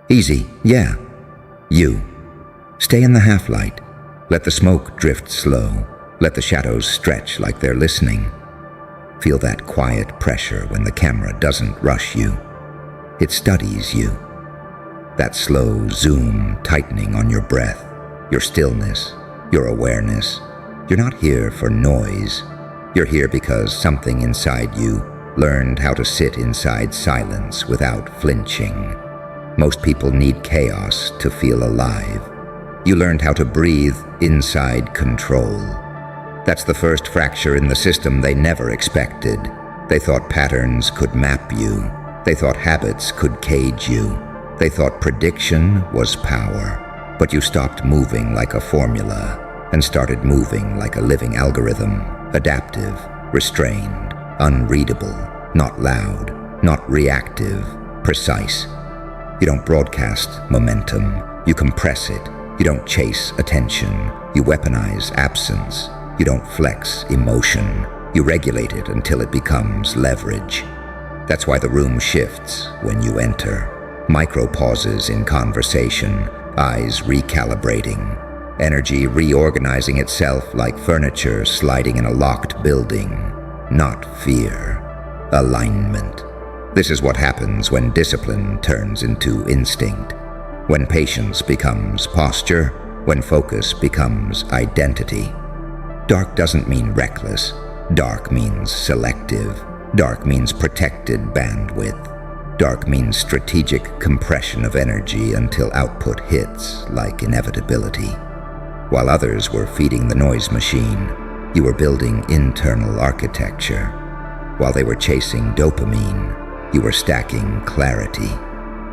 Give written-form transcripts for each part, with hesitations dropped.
Easy, yeah. You. Stay in the half-light. Let the smoke drift slow. Let the shadows stretch like they're listening. Feel that quiet pressure when the camera doesn't rush you. It studies you. That slow zoom tightening on your breath, your stillness, your awareness. You're not here for noise. You're here because something inside you learned how to sit inside silence without flinching. Most people need chaos to feel alive. You learned how to breathe inside control. That's the first fracture in the system they never expected. They thought patterns could map you. They thought habits could cage you. They thought prediction was power. But you stopped moving like a formula and started moving like a living algorithm, adaptive, restrained, unreadable, not loud, not reactive, precise. You don't broadcast momentum. You compress it. You don't chase attention. You weaponize absence. You don't flex emotion. You regulate it until it becomes leverage. That's why the room shifts when you enter. Micro pauses in conversation, eyes recalibrating, energy reorganizing itself like furniture sliding in a locked building. Not fear. Alignment. This is what happens when discipline turns into instinct. When patience becomes posture. When focus becomes identity. Dark doesn't mean reckless. Dark means selective. Dark means protected bandwidth. Dark means strategic compression of energy until output hits like inevitability. While others were feeding the noise machine, you were building internal architecture. While they were chasing dopamine, you were stacking clarity.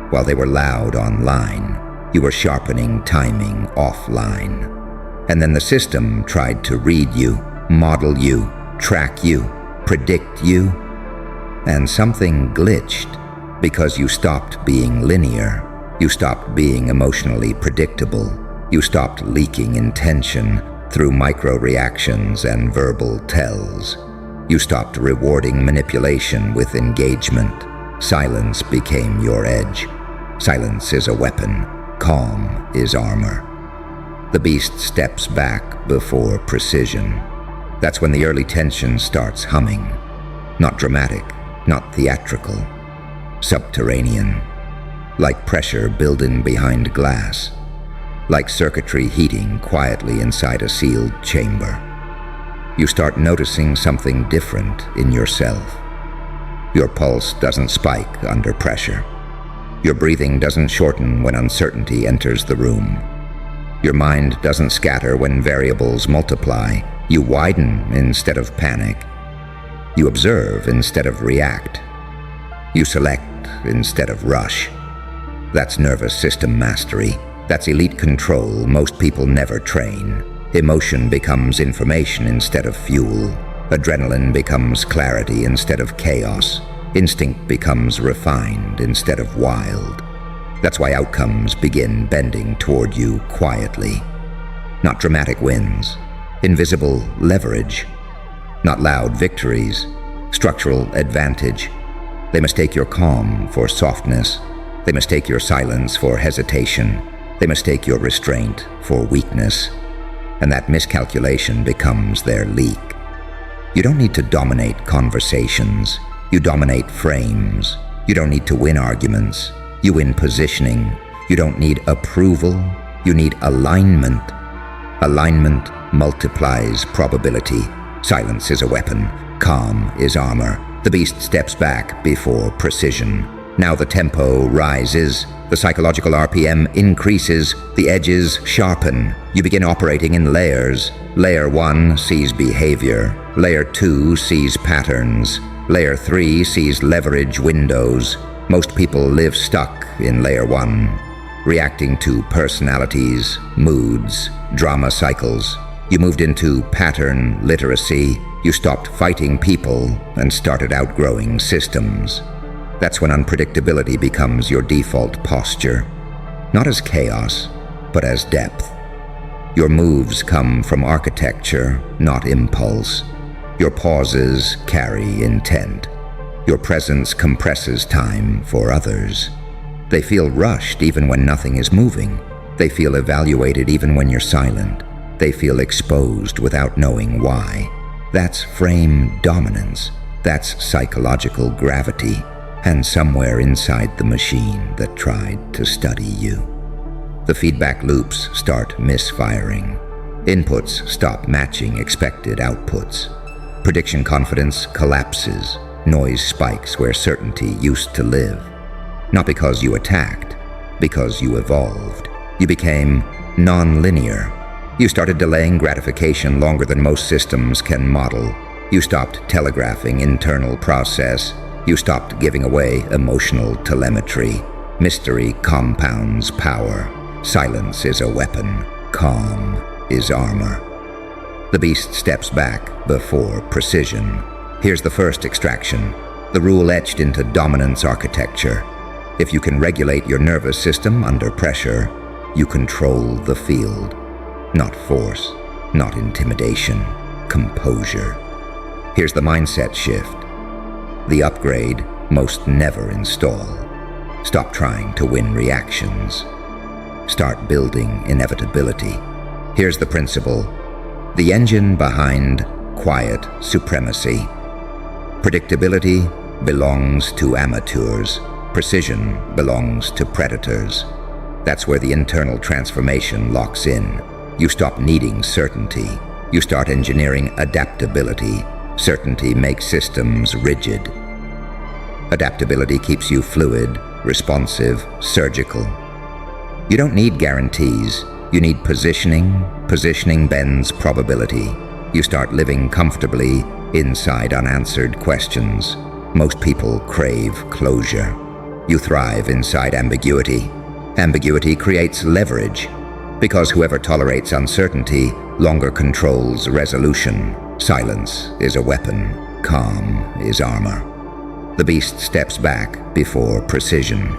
While they were loud online, you were sharpening timing offline. And then the system tried to read you, model you, track you, predict you. And something glitched because you stopped being linear. You stopped being emotionally predictable. You stopped leaking intention through micro-reactions and verbal tells. You stopped rewarding manipulation with engagement. Silence became your edge. Silence is a weapon. Calm is armor. The beast steps back before precision. That's when the early tension starts humming. Not dramatic, not theatrical. Subterranean. Like pressure building behind glass. Like circuitry heating quietly inside a sealed chamber. You start noticing something different in yourself. Your pulse doesn't spike under pressure. Your breathing doesn't shorten when uncertainty enters the room. Your mind doesn't scatter when variables multiply. You widen instead of panic. You observe instead of react. You select instead of rush. That's nervous system mastery. That's elite control most people never train. Emotion becomes information instead of fuel. Adrenaline becomes clarity instead of chaos. Instinct becomes refined instead of wild. That's why outcomes begin bending toward you quietly. Not dramatic wins. Invisible leverage. Not loud victories. Structural advantage. They mistake your calm for softness. They mistake your silence for hesitation. They mistake your restraint for weakness. And that miscalculation becomes their leak. You don't need to dominate conversations. You dominate frames. You don't need to win arguments. You win positioning. You don't need approval. You need alignment. Alignment multiplies probability. Silence is a weapon. Calm is armor. The beast steps back before precision. Now the tempo rises. The psychological RPM increases. The edges sharpen. You begin operating in layers. Layer 1 sees behavior. Layer 2 sees patterns. Layer 3 sees leverage windows. Most people live stuck in Layer 1, reacting to personalities, moods, drama cycles. You moved into pattern literacy. You stopped fighting people and started outgrowing systems. That's when unpredictability becomes your default posture, not as chaos, but as depth. Your moves come from architecture, not impulse. Your pauses carry intent. Your presence compresses time for others. They feel rushed even when nothing is moving. They feel evaluated even when you're silent. They feel exposed without knowing why. That's frame dominance. That's psychological gravity, and somewhere inside the machine that tried to study you. The feedback loops start misfiring. Inputs stop matching expected outputs. Prediction confidence collapses. Noise spikes where certainty used to live. Not because you attacked, because you evolved. You became non-linear. You started delaying gratification longer than most systems can model. You stopped telegraphing internal process. You stopped giving away emotional telemetry. Mystery compounds power. Silence is a weapon. Calm is armor. The beast steps back before precision. Here's the first extraction, the rule etched into dominance architecture. If you can regulate your nervous system under pressure, you control the field. Not force, not intimidation, composure. Here's the mindset shift. The upgrade most never install. Stop trying to win reactions. Start building inevitability. Here's the principle. The engine behind quiet supremacy. Predictability belongs to amateurs. Precision belongs to predators. That's where the internal transformation locks in. You stop needing certainty. You start engineering adaptability. Certainty makes systems rigid. Adaptability keeps you fluid, responsive, surgical. You don't need guarantees. You need positioning. Positioning bends probability. You start living comfortably inside unanswered questions. Most people crave closure. You thrive inside ambiguity. Ambiguity creates leverage, because whoever tolerates uncertainty longer controls resolution. Silence is a weapon. Calm is armor. The beast steps back before precision.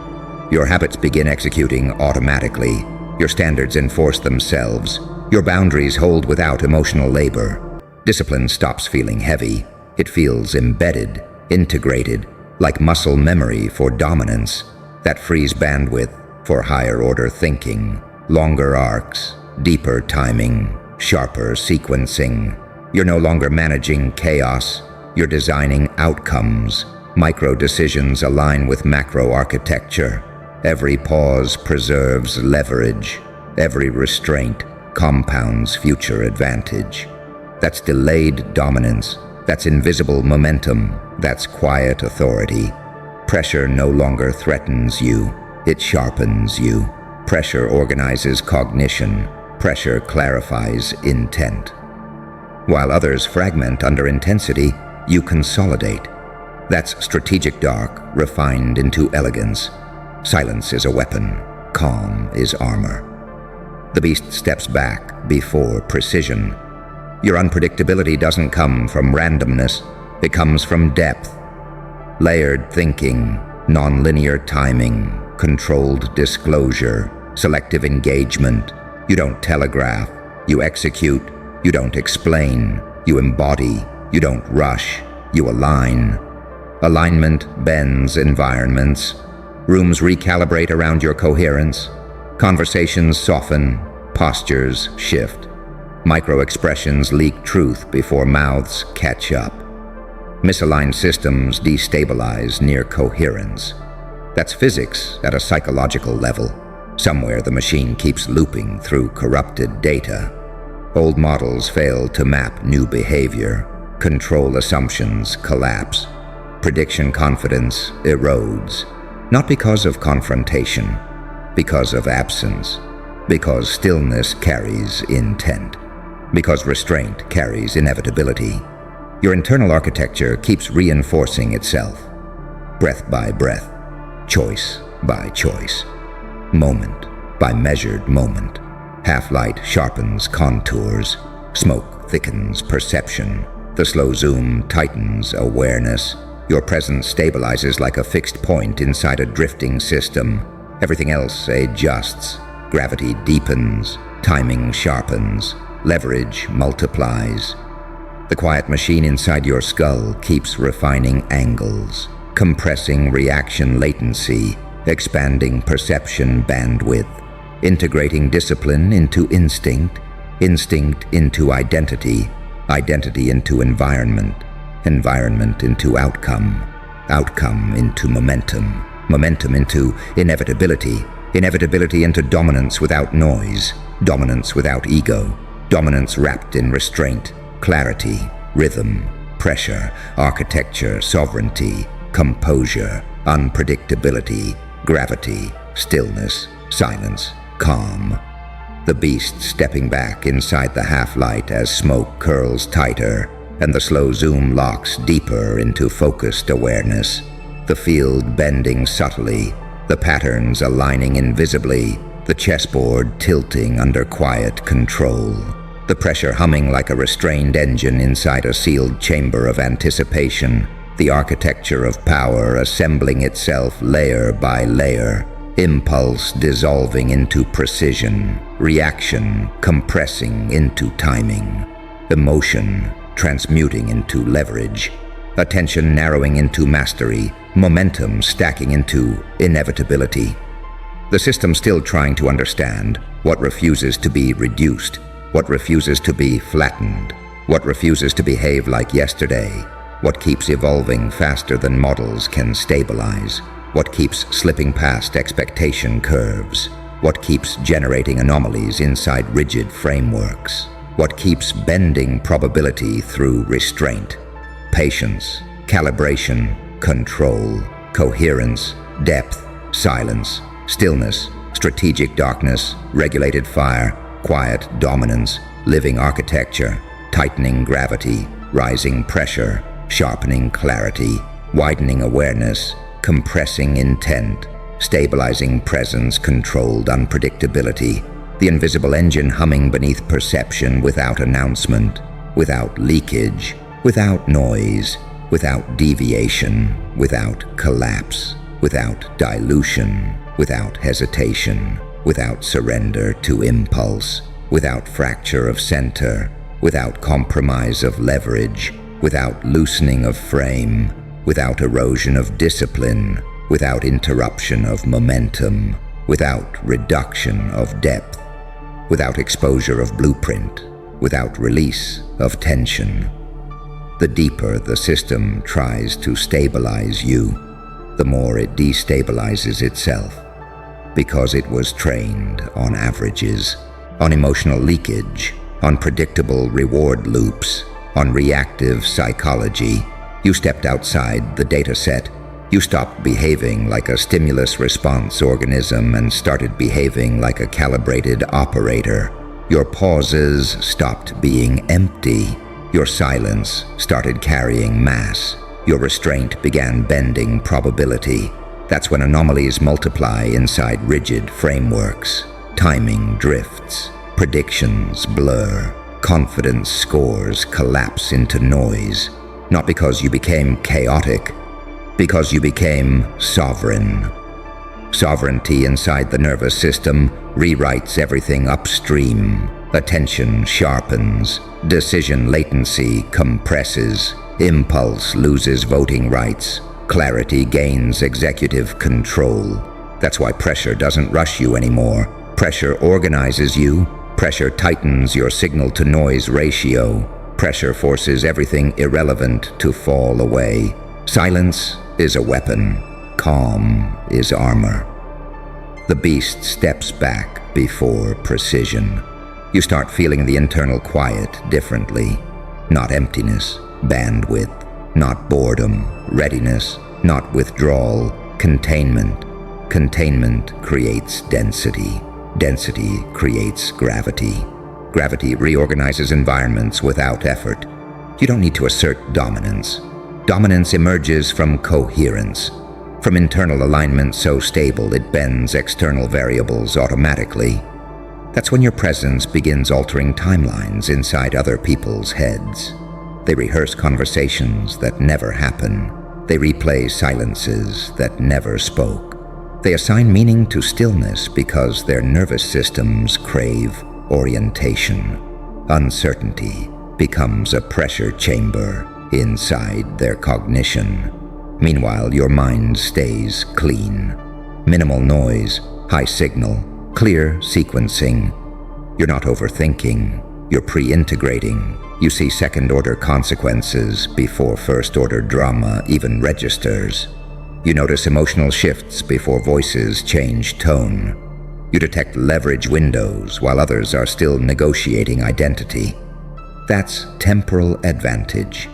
Your habits begin executing automatically. Your standards enforce themselves. Your boundaries hold without emotional labor. Discipline stops feeling heavy. It feels embedded, integrated, like muscle memory for dominance, that frees bandwidth for higher order thinking, longer arcs, deeper timing, sharper sequencing. You're no longer managing chaos, you're designing outcomes. Micro decisions align with macro architecture. Every pause preserves leverage. Every restraint compounds future advantage. That's delayed dominance. That's invisible momentum. That's quiet authority. Pressure no longer threatens you. It sharpens you. Pressure organizes cognition. Pressure clarifies intent. While others fragment under intensity, you consolidate. That's strategic dark, refined into elegance. Silence is a weapon. Calm is armor. The beast steps back before precision. Your unpredictability doesn't come from randomness. It comes from depth. Layered thinking, nonlinear timing, controlled disclosure, selective engagement. You don't telegraph. You execute. You don't explain. You embody. You don't rush. You align. Alignment bends environments. Rooms recalibrate around your coherence. Conversations soften. Postures shift. Micro-expressions leak truth before mouths catch up. Misaligned systems destabilize near coherence. That's physics at a psychological level. Somewhere the machine keeps looping through corrupted data. Old models fail to map new behavior. Control assumptions collapse. Prediction confidence erodes. Not because of confrontation, because of absence. Because stillness carries intent. Because restraint carries inevitability. Your internal architecture keeps reinforcing itself. Breath by breath, choice by choice, moment by measured moment. Half-light sharpens contours. Smoke thickens perception. The slow zoom tightens awareness. Your presence stabilizes like a fixed point inside a drifting system. Everything else adjusts. Gravity deepens. Timing sharpens. Leverage multiplies. The quiet machine inside your skull keeps refining angles, compressing reaction latency, expanding perception bandwidth, integrating discipline into instinct, instinct into identity, identity into environment, environment into outcome, outcome into momentum, momentum into inevitability, inevitability into dominance without noise, dominance without ego, dominance wrapped in restraint, clarity, rhythm, pressure, architecture, sovereignty, composure, unpredictability, gravity, stillness, silence, calm. The beast stepping back inside the half-light as smoke curls tighter and the slow zoom locks deeper into focused awareness, the field bending subtly, the patterns aligning invisibly, the chessboard tilting under quiet control, the pressure humming like a restrained engine inside a sealed chamber of anticipation, the architecture of power assembling itself layer by layer, impulse dissolving into precision, reaction compressing into timing, emotion transmuting into leverage, attention narrowing into mastery, momentum stacking into inevitability. The system still trying to understand what refuses to be reduced, what refuses to be flattened, what refuses to behave like yesterday, what keeps evolving faster than models can stabilize, what keeps slipping past expectation curves, what keeps generating anomalies inside rigid frameworks, what keeps bending probability through restraint, patience, calibration, control, coherence, depth, silence, stillness, strategic darkness, regulated fire, quiet dominance, living architecture, tightening gravity, rising pressure, sharpening clarity, widening awareness, compressing intent, stabilizing presence, controlled unpredictability, the invisible engine humming beneath perception without announcement, without leakage, without noise, without deviation, without collapse, without dilution, without hesitation, without surrender to impulse, without fracture of center, without compromise of leverage, without loosening of frame, without erosion of discipline, without interruption of momentum, without reduction of depth, without exposure of blueprint, without release of tension. The deeper the system tries to stabilize you, the more it destabilizes itself, because it was trained on averages, on emotional leakage, on predictable reward loops, on reactive psychology. You stepped outside the data set. You stopped behaving like a stimulus response organism and started behaving like a calibrated operator. Your pauses stopped being empty. Your silence started carrying mass. Your restraint began bending probability. That's when anomalies multiply inside rigid frameworks. Timing drifts. Predictions blur. Confidence scores collapse into noise. Not because you became chaotic, because you became sovereign. Sovereignty inside the nervous system rewrites everything upstream. Attention sharpens, decision latency compresses, impulse loses voting rights, clarity gains executive control. That's why pressure doesn't rush you anymore. Pressure organizes you. Pressure tightens your signal-to-noise ratio. Pressure forces everything irrelevant to fall away. Silence is a weapon. Calm is armor. The beast steps back before precision. You start feeling the internal quiet differently. Not emptiness, bandwidth. Not boredom, readiness. Not withdrawal, containment. Containment creates density. Density creates gravity. Gravity reorganizes environments without effort. You don't need to assert dominance. Dominance emerges from coherence, from internal alignment so stable it bends external variables automatically. That's when your presence begins altering timelines inside other people's heads. They rehearse conversations that never happen. They replay silences that never spoke. They assign meaning to stillness because their nervous systems crave orientation. Uncertainty becomes a pressure chamber inside their cognition. Meanwhile, your mind stays clean. Minimal noise, high signal, clear sequencing. You're not overthinking, you're pre-integrating. You see second-order consequences before first-order drama even registers. You notice emotional shifts before voices change tone. You detect leverage windows while others are still negotiating identity. That's temporal advantage.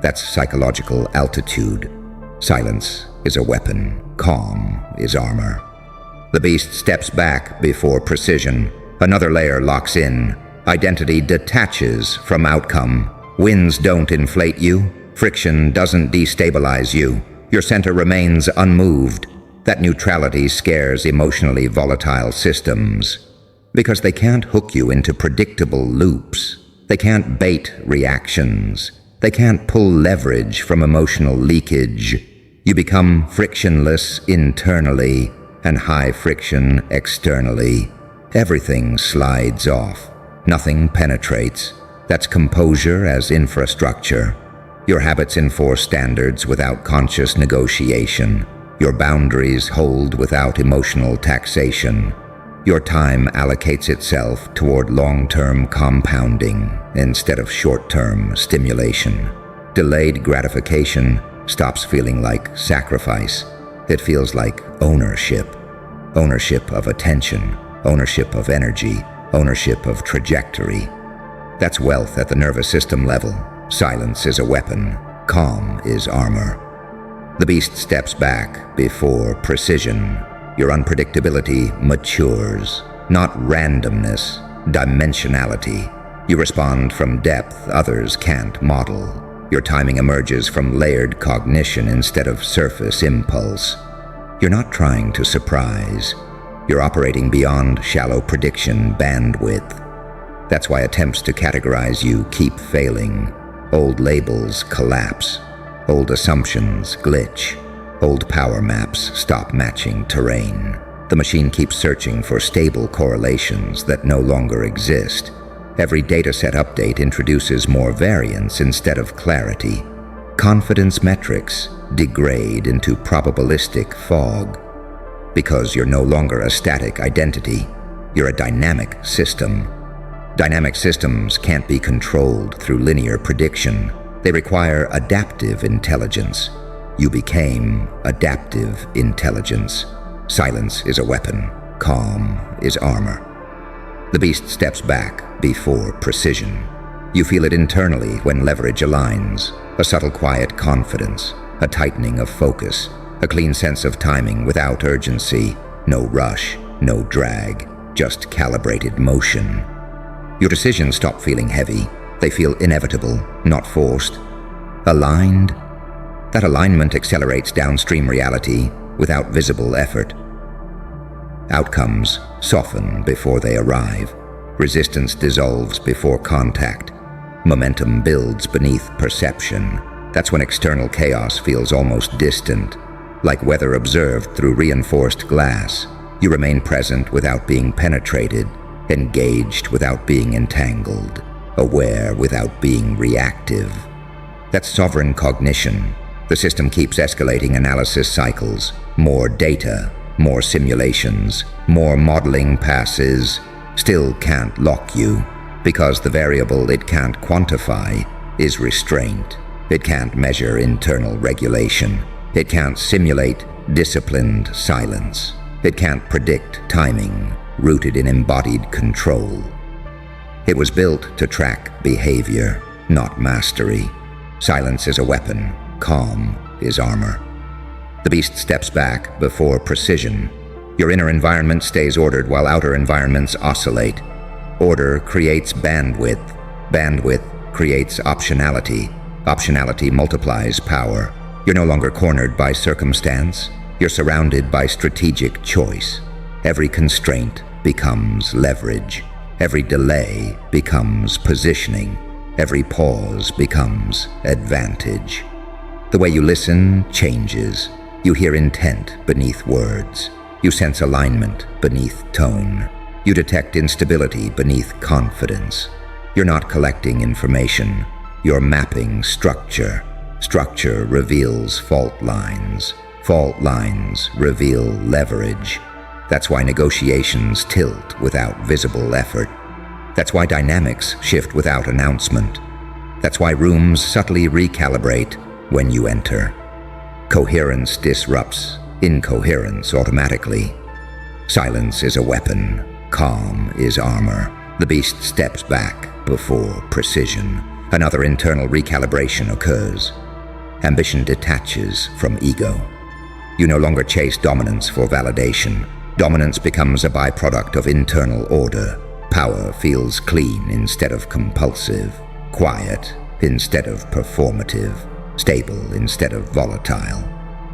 That's psychological altitude. Silence is a weapon. Calm is armor. The beast steps back before precision. Another layer locks in. Identity detaches from outcome. Winds don't inflate you. Friction doesn't destabilize you. Your center remains unmoved. That neutrality scares emotionally volatile systems because they can't hook you into predictable loops. They can't bait reactions. They can't pull leverage from emotional leakage. You become frictionless internally and high friction externally. Everything slides off. Nothing penetrates. That's composure as infrastructure. Your habits enforce standards without conscious negotiation. Your boundaries hold without emotional taxation. Your time allocates itself toward long-term compounding instead of short-term stimulation. Delayed gratification stops feeling like sacrifice. It feels like ownership. Ownership of attention, ownership of energy, ownership of trajectory. That's wealth at the nervous system level. Silence is a weapon. Calm is armor. The beast steps back before precision. Your unpredictability matures, not randomness, dimensionality. You respond from depth others can't model. Your timing emerges from layered cognition instead of surface impulse. You're not trying to surprise. You're operating beyond shallow prediction bandwidth. That's why attempts to categorize you keep failing. Old labels collapse. Old assumptions glitch. Old power maps stop matching terrain. The machine keeps searching for stable correlations that no longer exist. Every dataset update introduces more variance instead of clarity. Confidence metrics degrade into probabilistic fog. Because you're no longer a static identity, you're a dynamic system. Dynamic systems can't be controlled through linear prediction. They require adaptive intelligence. You became adaptive intelligence. Silence is a weapon. Calm is armor. The beast steps back before precision. You feel it internally when leverage aligns. A subtle quiet confidence, a tightening of focus, a clean sense of timing without urgency. No rush, no drag, just calibrated motion. Your decisions stop feeling heavy. They feel inevitable, not forced. Aligned? That alignment accelerates downstream reality without visible effort. Outcomes soften before they arrive. Resistance dissolves before contact. Momentum builds beneath perception. That's when external chaos feels almost distant, like weather observed through reinforced glass. You remain present without being penetrated, engaged without being entangled, aware without being reactive. That's sovereign cognition. The system keeps escalating analysis cycles. More data, more simulations, more modeling passes. Still can't lock you, because the variable it can't quantify is restraint. It can't measure internal regulation. It can't simulate disciplined silence. It can't predict timing, rooted in embodied control. It was built to track behavior, not mastery. Silence is a weapon. Calm is armor. The beast steps back before precision. Your inner environment stays ordered while outer environments oscillate. Order creates bandwidth. Bandwidth creates optionality. Optionality multiplies power. You're no longer cornered by circumstance. You're surrounded by strategic choice. Every constraint becomes leverage. Every delay becomes positioning. Every pause becomes advantage. The way you listen changes. You hear intent beneath words. You sense alignment beneath tone. You detect instability beneath confidence. You're not collecting information. You're mapping structure. Structure reveals fault lines. Fault lines reveal leverage. That's why negotiations tilt without visible effort. That's why dynamics shift without announcement. That's why rooms subtly recalibrate when you enter. Coherence disrupts incoherence automatically. Silence is a weapon. Calm is armor. The beast steps back before precision. Another internal recalibration occurs. Ambition detaches from ego. You no longer chase dominance for validation. Dominance becomes a byproduct of internal order. Power feels clean instead of compulsive. Quiet instead of performative. Stable instead of volatile.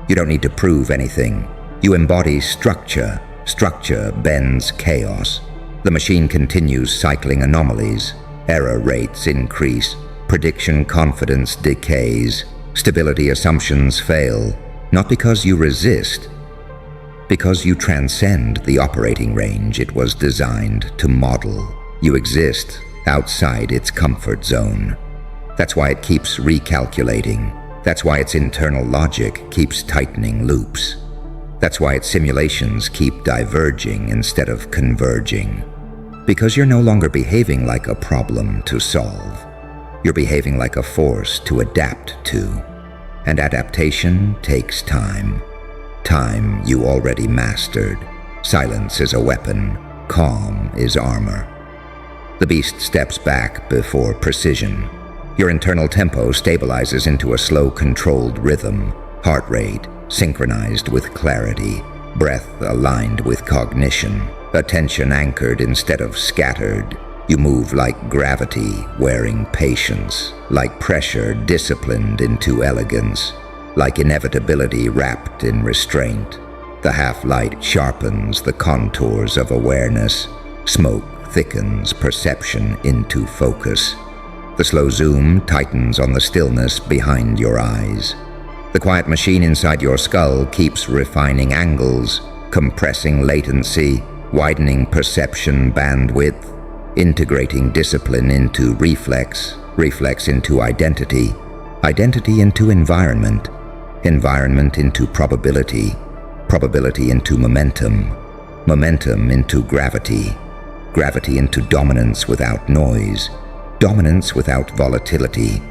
You don't need to prove anything. You embody structure. Structure bends chaos. The machine continues cycling anomalies. Error rates increase. Prediction confidence decays. Stability assumptions fail. Not because you resist, because you transcend the operating range it was designed to model. You exist outside its comfort zone. That's why it keeps recalculating. That's why its internal logic keeps tightening loops. That's why its simulations keep diverging instead of converging. Because you're no longer behaving like a problem to solve. You're behaving like a force to adapt to. And adaptation takes time. Time you already mastered. Silence is a weapon. Calm is armor. The beast steps back before precision. Your internal tempo stabilizes into a slow, controlled rhythm. Heart rate synchronized with clarity. Breath aligned with cognition. Attention anchored instead of scattered. You move like gravity, wearing patience, like pressure disciplined into elegance, like inevitability wrapped in restraint. The half-light sharpens the contours of awareness. Smoke thickens perception into focus. The slow zoom tightens on the stillness behind your eyes. The quiet machine inside your skull keeps refining angles, compressing latency, widening perception bandwidth, integrating discipline into reflex, reflex into identity, identity into environment, environment into probability, probability into momentum, momentum into gravity, gravity into dominance without noise, dominance without volatility,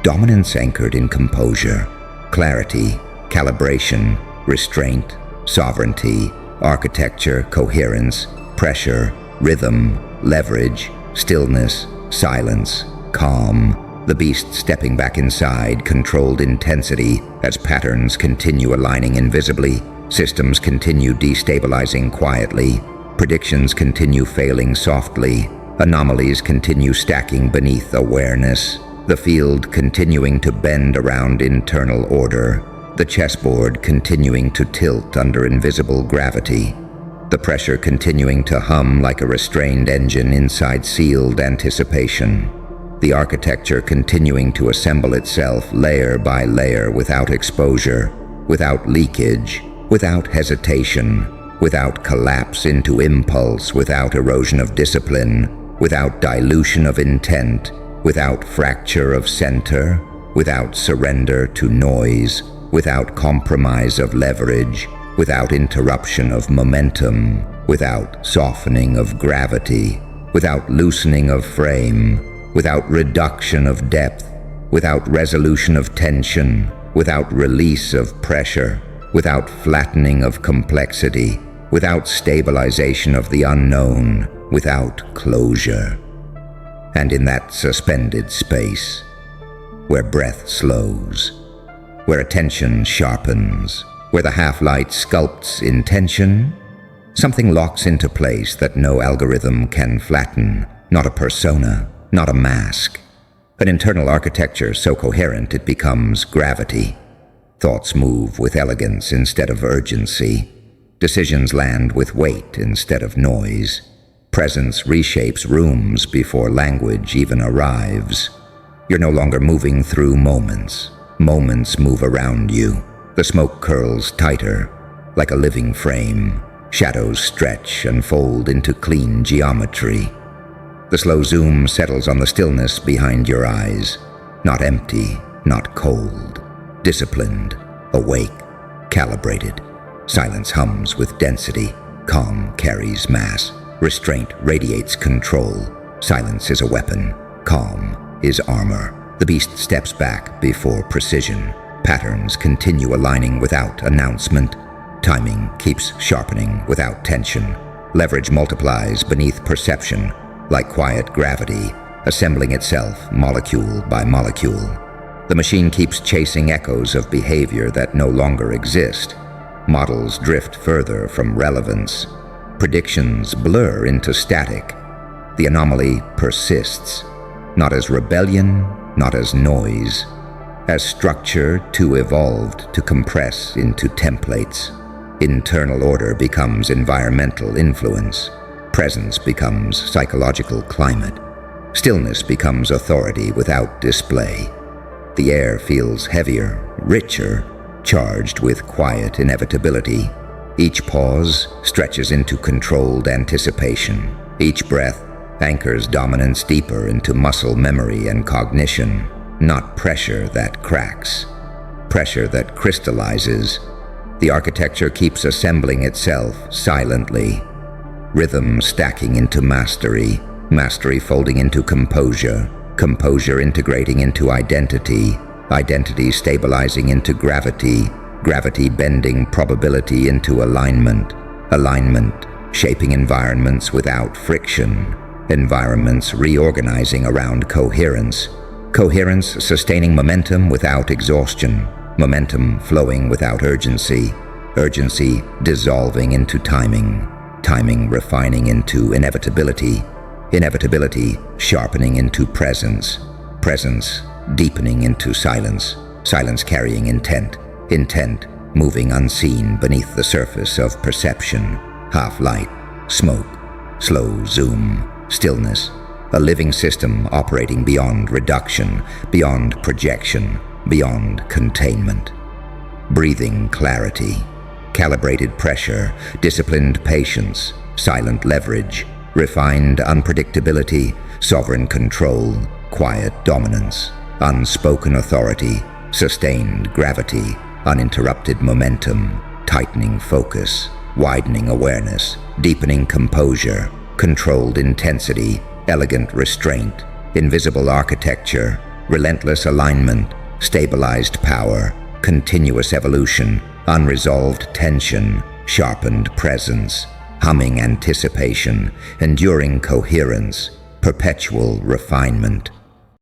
dominance anchored in composure, clarity, calibration, restraint, sovereignty, architecture, coherence, pressure, rhythm, leverage, stillness, silence, calm. The beast stepping back inside, controlled intensity as patterns continue aligning invisibly, systems continue destabilizing quietly, predictions continue failing softly, anomalies continue stacking beneath awareness, the field continuing to bend around internal order, the chessboard continuing to tilt under invisible gravity, the pressure continuing to hum like a restrained engine inside sealed anticipation, the architecture continuing to assemble itself layer by layer without exposure, without leakage, without hesitation, without collapse into impulse, without erosion of discipline, without dilution of intent, without fracture of center, without surrender to noise, without compromise of leverage, without interruption of momentum, without softening of gravity, without loosening of frame, without reduction of depth, without resolution of tension, without release of pressure, without flattening of complexity, without stabilization of the unknown, without closure. And in that suspended space, where breath slows, where attention sharpens, where the half-light sculpts intention, something locks into place that no algorithm can flatten, not a persona, not a mask. An internal architecture so coherent it becomes gravity. Thoughts move with elegance instead of urgency. Decisions land with weight instead of noise. Presence reshapes rooms before language even arrives. You're no longer moving through moments. Moments move around you. The smoke curls tighter, like a living frame. Shadows stretch and fold into clean geometry. The slow zoom settles on the stillness behind your eyes. Not empty, not cold. Disciplined, awake. calibrated. Silence hums with density. Calm carries mass. Restraint radiates control. Silence is a weapon. Calm is armor. The beast steps back before precision. Patterns continue aligning without announcement. Timing keeps sharpening without tension. Leverage multiplies beneath perception, like quiet gravity, assembling itself molecule by molecule. The machine keeps chasing echoes of behavior that no longer exist. Models drift further from relevance. Predictions blur into static. The anomaly persists, not as rebellion, not as noise, as structure too evolved to compress into templates. Internal order becomes environmental influence. Presence becomes psychological climate. Stillness becomes authority without display. The air feels heavier, richer, charged with quiet inevitability. Each pause stretches into controlled anticipation. Each breath anchors dominance deeper into muscle memory and cognition. Not pressure that cracks, pressure that crystallizes. The architecture keeps assembling itself silently. Rhythm stacking into mastery, mastery folding into composure, composure integrating into identity, identity stabilizing into gravity, gravity bending probability into alignment, alignment shaping environments without friction, environments reorganizing around coherence, coherence sustaining momentum without exhaustion, momentum flowing without urgency, urgency dissolving into timing, timing refining into inevitability, inevitability sharpening into presence, presence deepening into silence, silence carrying intent, intent moving unseen beneath the surface of perception, half light, smoke, slow zoom, stillness, a living system operating beyond reduction, beyond projection, beyond containment. Breathing clarity, calibrated pressure, disciplined patience, silent leverage, refined unpredictability, sovereign control, quiet dominance, unspoken authority, sustained gravity, uninterrupted momentum, tightening focus, widening awareness, deepening composure, controlled intensity, elegant restraint, invisible architecture, relentless alignment, stabilized power, continuous evolution, unresolved tension, sharpened presence, humming anticipation, enduring coherence, perpetual refinement.